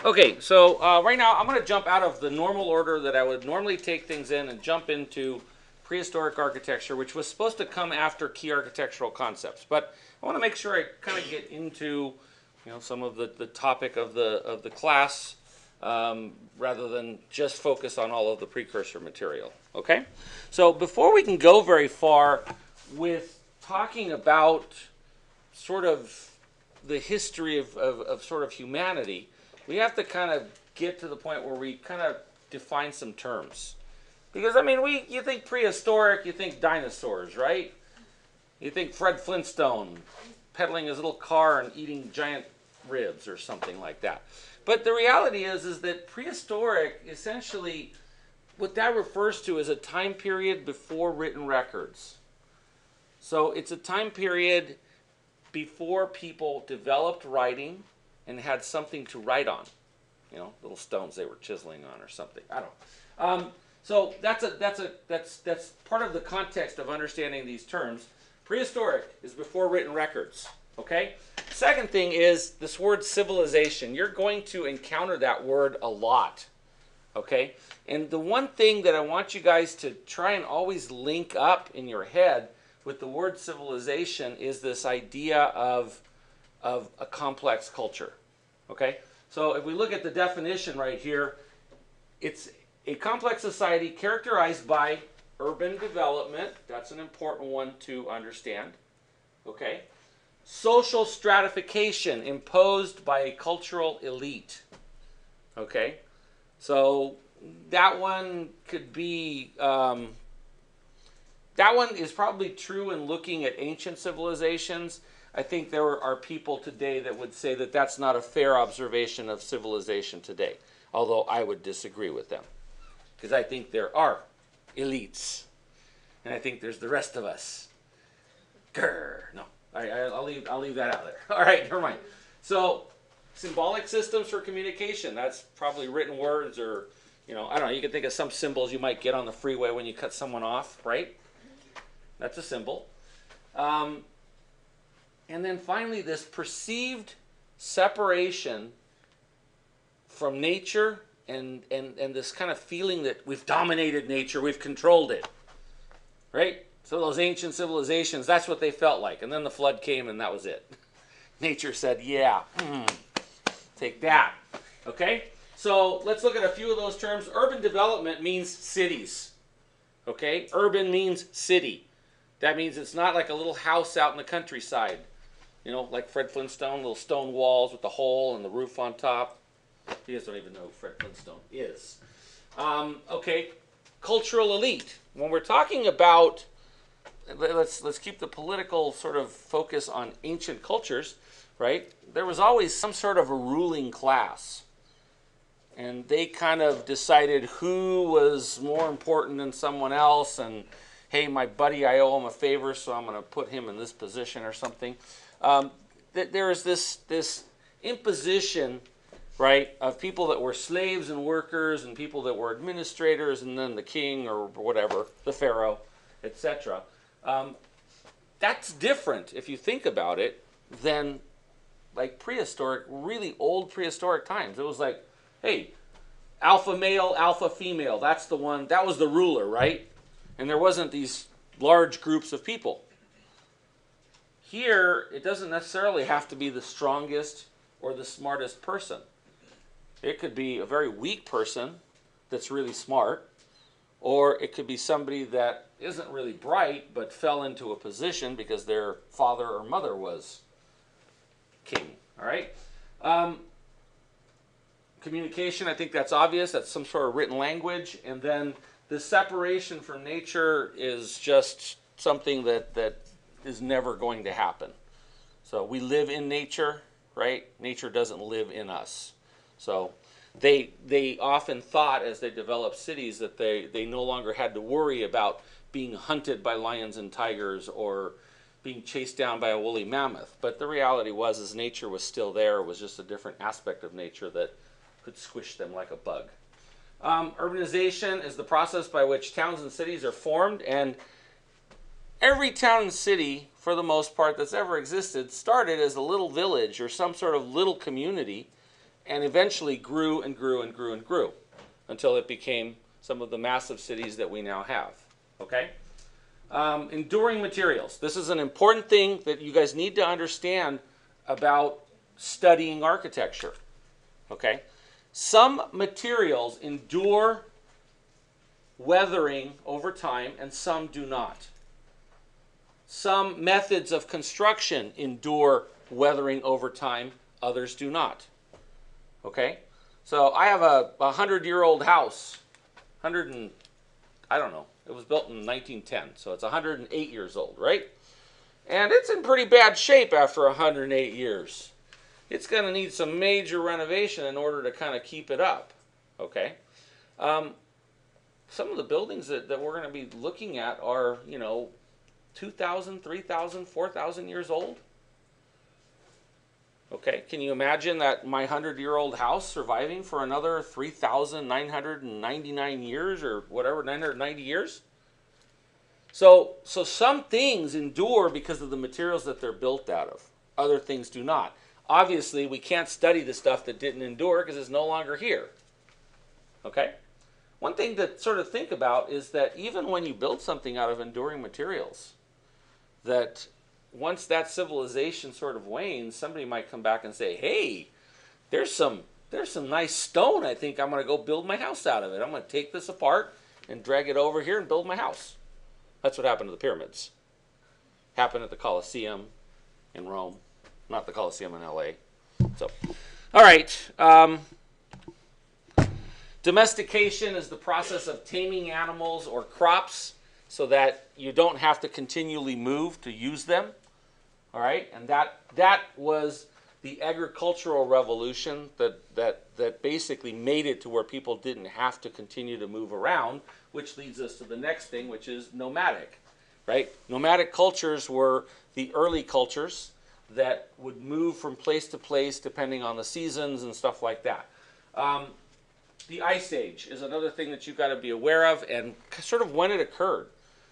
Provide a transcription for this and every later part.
Okay, so right now I'm going to jump out of the normal order that I would normally take things in and jump into prehistoric architecture, which was supposed to come after key architectural concepts. But I want to make sure I kind of get into, some of the topic of the class rather than just focus on all of the precursor material. Okay, so before we can go very far with talking about sort of the history of sort of humanity, we have to kind of get to the point where we kind of define some terms. Because, I mean, you think prehistoric, you think dinosaurs, right? You think Fred Flintstone pedaling his little car and eating giant ribs or something like that. But the reality is that prehistoric, essentially, what that refers to is a time period before written records. So it's a time period before people developed writing and had something to write on, little stones they were chiseling on or something. I don't know. So that's part of the context of understanding these terms. Prehistoric is before written records. Okay. Second thing is this word civilization. You're going to encounter that word a lot. Okay. And the one thing that I want you guys to try and always link up in your head with the word civilization is this idea of a complex culture. Okay? So if we look at the definition right here, it's a complex society characterized by urban development. That's an important one to understand. Okay? Social stratification imposed by a cultural elite. Okay? So that one could be... that one is probably true in looking at ancient civilizations. I think there are people today that would say that that's not a fair observation of civilization today, although I would disagree with them, because I think there are elites, and I think there's the rest of us. Grr. No, I'll leave that out there. All right, never mind. So, symbolic systems for communication. That's probably written words, or I don't know. You can think of some symbols you might get on the freeway when you cut someone off, right? That's a symbol. And then finally, this perceived separation from nature and this kind of feeling that we've dominated nature, we've controlled it. Right? So those ancient civilizations, that's what they felt like. And then the flood came and that was it. Nature said, yeah, take that. Okay? So let's look at a few of those terms. Urban development means cities. Okay? Urban means city. That means it's not like a little house out in the countryside. Like Fred Flintstone, little stone walls with the hole and the roof on top. You guys don't even know who Fred Flintstone is. Okay, cultural elite. When we're talking about, let's keep the political sort of focus on ancient cultures, right? There was always some sort of a ruling class. And they kind of decided who was more important than someone else, and hey, my buddy, I owe him a favor, so I'm going to put him in this position or something. There is this imposition, right, of people that were slaves and workers and people that were administrators and then the king or whatever, the pharaoh, etc. That's different, if you think about it, than like prehistoric, really old prehistoric times. It was like, hey, alpha male, alpha female, that's the one, that was the ruler, right? And there wasn't these large groups of people. Here, it doesn't necessarily have to be the strongest or the smartest person. It could be a very weak person that's really smart, or it could be somebody that isn't really bright but fell into a position because their father or mother was king. All right? Communication, I think that's obvious. That's some sort of written language. And then the separation from nature is just something that is never going to happen. So we live in nature, right? Nature doesn't live in us. So they often thought as they developed cities that they no longer had to worry about being hunted by lions and tigers or being chased down by a woolly mammoth. But the reality was nature was still there. It was just a different aspect of nature that could squish them like a bug. Urbanization is the process by which towns and cities are formed, and every town and city, for the most part, that's ever existed started as a little village or some sort of little community, and eventually grew and grew and grew and grew until it became some of the massive cities that we now have. Okay? Enduring materials. This is an important thing that you guys need to understand about studying architecture. Okay? Some materials endure weathering over time and some do not. Some methods of construction endure weathering over time, others do not. Okay? So I have a 100-year-old house. I don't know. It was built in 1910, so it's 108 years old, right? And it's in pretty bad shape after 108 years. It's going to need some major renovation in order to kind of keep it up. Okay? Some of the buildings that we're going to be looking at are, 2,000, 3,000, 4,000 years old. Okay, can you imagine that my 100-year-old house surviving for another 3,999 years or whatever, 990 years? So some things endure because of the materials that they're built out of. Other things do not. Obviously, we can't study the stuff that didn't endure because it's no longer here. Okay? One thing to sort of think about is that even when you build something out of enduring materials, that once that civilization sort of wanes, somebody might come back and say, hey, there's some nice stone I think I'm going to go build my house out of it. I'm going to take this apart and drag it over here and build my house. That's what happened to the pyramids. Happened at the Colosseum in Rome, not the Colosseum in LA. So, all right. Domestication is the process of taming animals or crops so that you don't have to continually move to use them. All right, and that was the agricultural revolution that basically made it to where people didn't have to continue to move around, which leads us to the next thing, which is nomadic, right? Nomadic cultures were the early cultures that would move from place to place depending on the seasons and stuff like that. The Ice Age is another thing that you've got to be aware of and sort of when it occurred.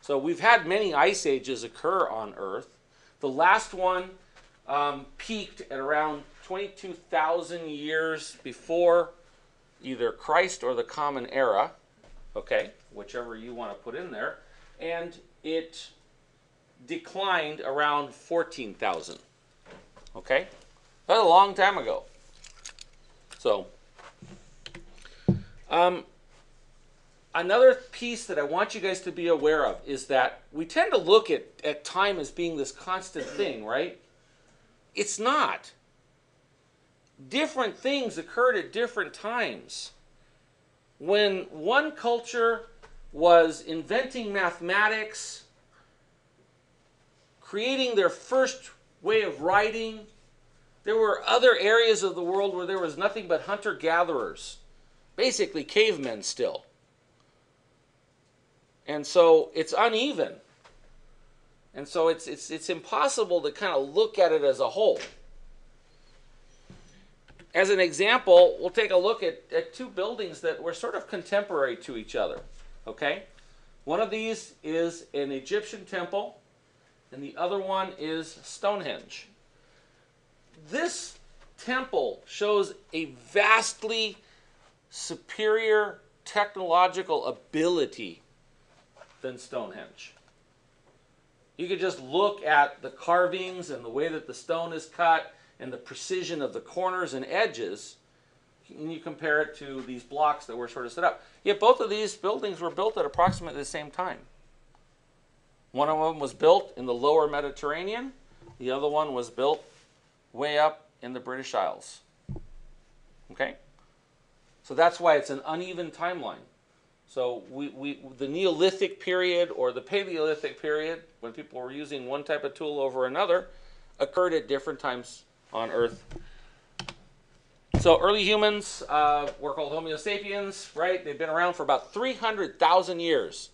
So we've had many ice ages occur on Earth. The last one peaked at around 22,000 years before either Christ or the Common Era, okay, whichever you want to put in there, and it declined around 14,000, okay? That's a long time ago. So, another piece that I want you guys to be aware of is that we tend to look at time as being this constant thing, right? It's not. Different things occurred at different times. When one culture was inventing mathematics, creating their first way of writing, there were other areas of the world where there was nothing but hunter-gatherers, basically cavemen still. And so it's uneven. And so it's impossible to kind of look at it as a whole. As an example, we'll take a look at two buildings that were sort of contemporary to each other. Okay? One of these is an Egyptian temple, and the other one is Stonehenge. This temple shows a vastly superior technological ability than Stonehenge. You could just look at the carvings and the way that the stone is cut and the precision of the corners and edges, and you compare it to these blocks that were sort of set up. Yet both of these buildings were built at approximately the same time. One of them was built in the lower Mediterranean. The other one was built way up in the British Isles. Okay? So that's why it's an uneven timeline. So the Neolithic period or the Paleolithic period, when people were using one type of tool over another, occurred at different times on Earth. So early humans were called Homo sapiens, right? They've been around for about 300,000 years.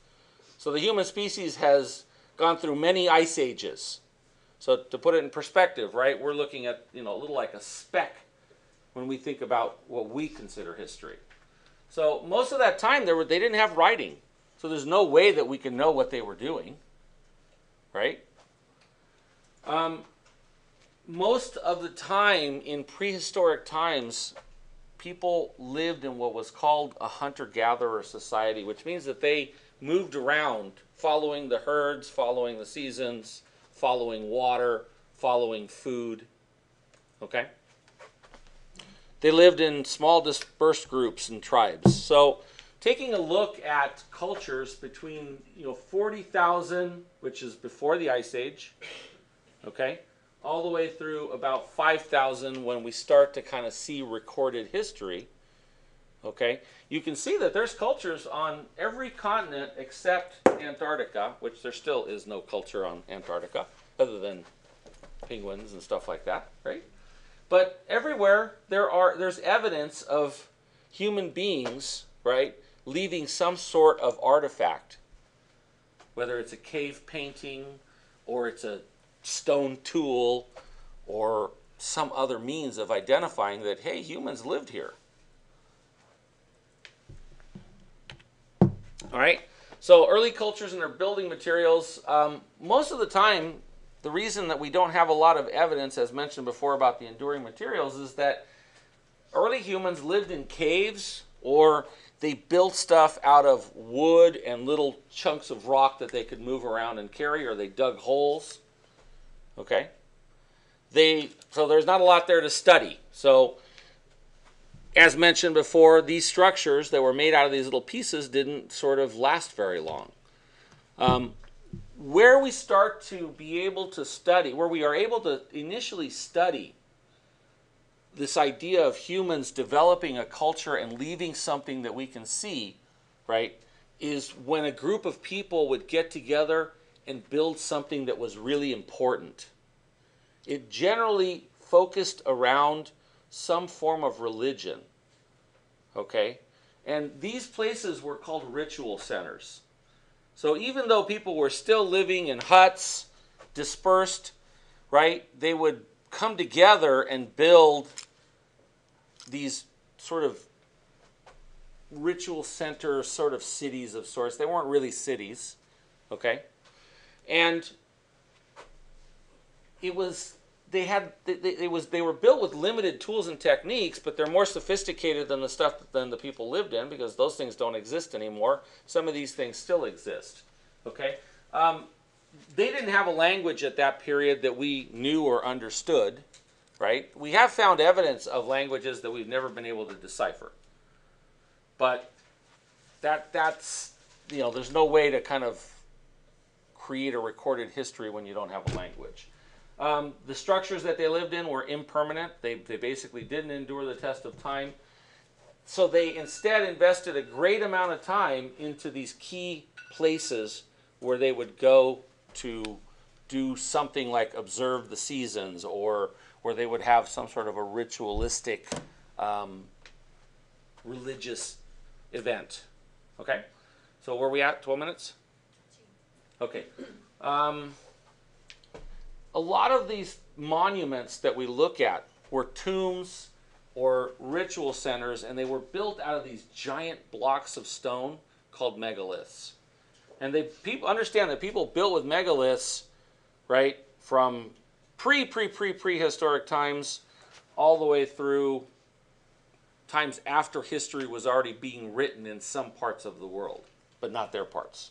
So the human species has gone through many ice ages. So to put it in perspective, right, we're looking at a little like a speck when we think about what we consider history. So most of that time they didn't have writing. So there's no way that we can know what they were doing, right? Most of the time in prehistoric times, people lived in what was called a hunter-gatherer society, which means that they moved around following the herds, following the seasons, following water, following food. Okay? They lived in small dispersed groups and tribes. So taking a look at cultures between 40,000, which is before the Ice Age, okay, all the way through about 5,000 when we start to kind of see recorded history, okay, you can see that there's cultures on every continent except Antarctica, which there still is no culture on Antarctica other than penguins and stuff like that, right? But everywhere there's evidence of human beings, right, leaving some sort of artifact, whether it's a cave painting or it's a stone tool or some other means of identifying that, hey, humans lived here. All right, so early cultures and their building materials, most of the time, the reason that we don't have a lot of evidence, as mentioned before, about the enduring materials is that early humans lived in caves, or they built stuff out of wood and little chunks of rock that they could move around and carry, or they dug holes. Okay? So there's not a lot there to study. So, as mentioned before, these structures that were made out of these little pieces didn't sort of last very long. Where we start to be able to study, where we are able to initially study this idea of humans developing a culture and leaving something that we can see, right, is when a group of people would get together and build something that was really important. It generally focused around some form of religion, okay? And these places were called ritual centers. So even though people were still living in huts, dispersed, right, they would come together and build these sort of ritual center sort of cities of sorts. They weren't really cities, okay? And they were built with limited tools and techniques, but they're more sophisticated than the stuff than the people lived in, because those things don't exist anymore. Some of these things still exist. Okay, they didn't have a language at that period that we knew or understood. Right? We have found evidence of languages that we've never been able to decipher, but that's there's no way to kind of create a recorded history when you don't have a language. The structures that they lived in were impermanent. They basically didn't endure the test of time. So they instead invested a great amount of time into these key places where they would go to do something like observe the seasons, or where they would have some sort of a ritualistic religious event. Okay? So where are we at? 12 minutes? Okay. A lot of these monuments that we look at were tombs or ritual centers, and they were built out of these giant blocks of stone called megaliths. And people understand that people built with megaliths, right, from prehistoric times all the way through times after history was already being written in some parts of the world, but not their parts.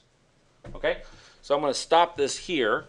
Okay? So I'm going to stop this here.